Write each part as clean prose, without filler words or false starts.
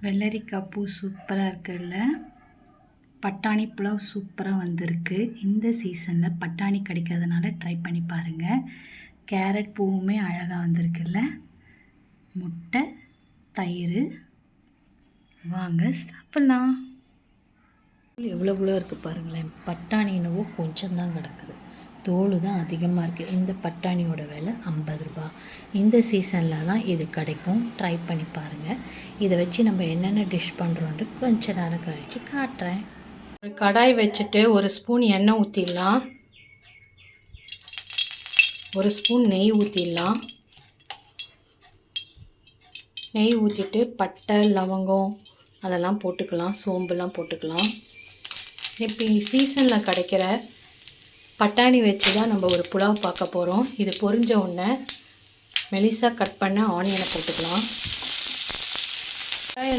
வெள்ளரிக்காய் பூ சூப்பராக இருக்குல்ல. பட்டாணி புலாவ் சூப்பராக வந்திருக்கு. இந்த சீசனில் பட்டாணி கிடைக்காதனால ட்ரை பண்ணி பாருங்கள். கேரட் பூவுமே அழகாக வந்திருக்குல்ல. முட்டை, தயிர், வாங்க சாப்பிட்லாம். எவ்வளோ இருக்குது பாருங்களேன். பட்டாணி என்னவோ கொஞ்சம் தான் கிடக்குது, தோல் தான் அதிகமாக இருக்குது. இந்த பட்டாணியோட விலை 50 ரூபா. இந்த சீசனில் தான் இது கிடைக்கும். ட்ரை பண்ணி பாருங்கள். இதை வச்சு நம்ம என்னென்ன டிஷ் பண்ணுறோன்ட்டு கொஞ்சம் நேரம் கழித்து காட்டுறேன். ஒரு கடாய் வச்சுட்டு ஒரு ஸ்பூன் எண்ணெய் ஊற்றிடலாம். ஒரு ஸ்பூன் நெய் ஊற்றிடலாம். நெய் ஊற்றிட்டு பட்டை, லவங்கம் அதெல்லாம் போட்டுக்கலாம். சோம்புலாம் போட்டுக்கலாம். இப்போ சீசனில் கிடைக்கிற பட்டாணி வச்சு தான் நம்ம ஒரு புலாவ் பார்க்க போகிறோம். இது பொரிஞ்ச உடனே மெலிசாக கட் பண்ண ஆனியனை போட்டுக்கலாம்.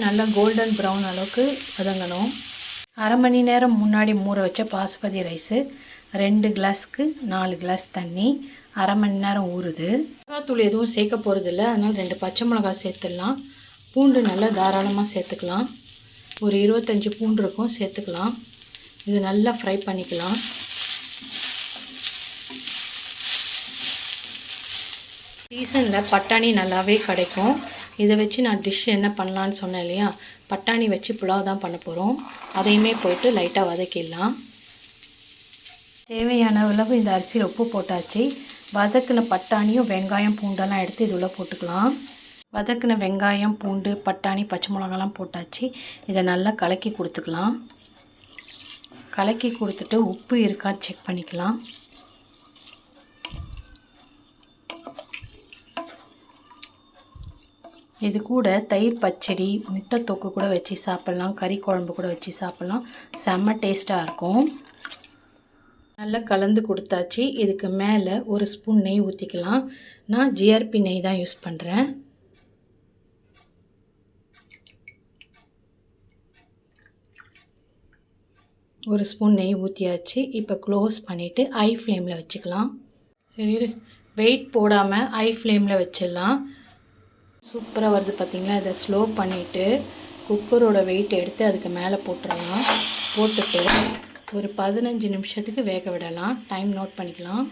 நல்லா கோல்டன் ப்ரௌன் அளவுக்கு வதங்கணும். அரை மணி நேரம் முன்னாடி ஊற வச்ச பாசுமதி ரைஸு 2 கிளாஸ்க்கு 4 கிளாஸ் தண்ணி, அரை மணி நேரம் ஊறுது. மிளகாத்தூள் எதுவும் சேர்க்க போகிறதில்ல, அதனால் 2 பச்சை மிளகாய் சேர்த்துடலாம். பூண்டு நல்லா தாராளமாக சேர்த்துக்கலாம். ஒரு 25 பூண்டு இருக்கும், சேர்த்துக்கலாம். இது நல்லா ஃப்ரை பண்ணிக்கலாம். சீசனில் பட்டாணி நல்லாவே கிடைக்கும். இதை வச்சு நான் டிஷ் என்ன பண்ணலான்னு சொன்னேன் இல்லையா, பட்டாணி வச்சு புலாவ் தான் பண்ண போகிறோம். அதையுமே போயிட்டு லைட்டாக வதக்கிடலாம். தேவையான அளவு இந்த அரிசியில் உப்பு போட்டாச்சு. வதக்கின பட்டாணியும் வெங்காயம் பூண்டெல்லாம் எடுத்து இதுள்ள போட்டுக்கலாம். வதக்கின வெங்காயம், பூண்டு, பட்டாணி, பச்சை மிளகாலாம் போட்டாச்சு. இதை நல்லா கலக்கி கொடுத்துக்கலாம். கலக்கி கொடுத்துட்டு உப்பு இருக்கா செக் பண்ணிக்கலாம். இது கூட தயிர் பச்சடி, முட்டை தொக்கு கூட வச்சு சாப்பிட்லாம். கறி குழம்பு கூட வச்சு சாப்பிட்லாம். செம்ம டேஸ்ட்டாக இருக்கும். நல்லா கலந்து கொடுத்தாச்சு. இதுக்கு மேலே ஒரு ஸ்பூன் நெய் ஊற்றிக்கலாம். நான் ஜிஆர்பி நெய் தான் யூஸ் பண்ணுறேன். ஒரு ஸ்பூன் நெய் ஊற்றியாச்சு. இப்போ க்ளோஸ் பண்ணிவிட்டு ஹை ஃப்ளேமில் வச்சுக்கலாம். சரி, வெயிட் போடாமல் ஹை ஃப்ளேமில் வச்சிடலாம். சூப்பராக வருது பார்த்திங்களா. இதை ஸ்லோ பண்ணிவிட்டு குக்கரோட வெயிட் எடுத்து அதுக்கு மேலே போட்டுடலாம். போட்டுட்டு ஒரு 15 நிமிஷத்துக்கு வேக விடலாம். டைம் நோட் பண்ணிக்கலாம்.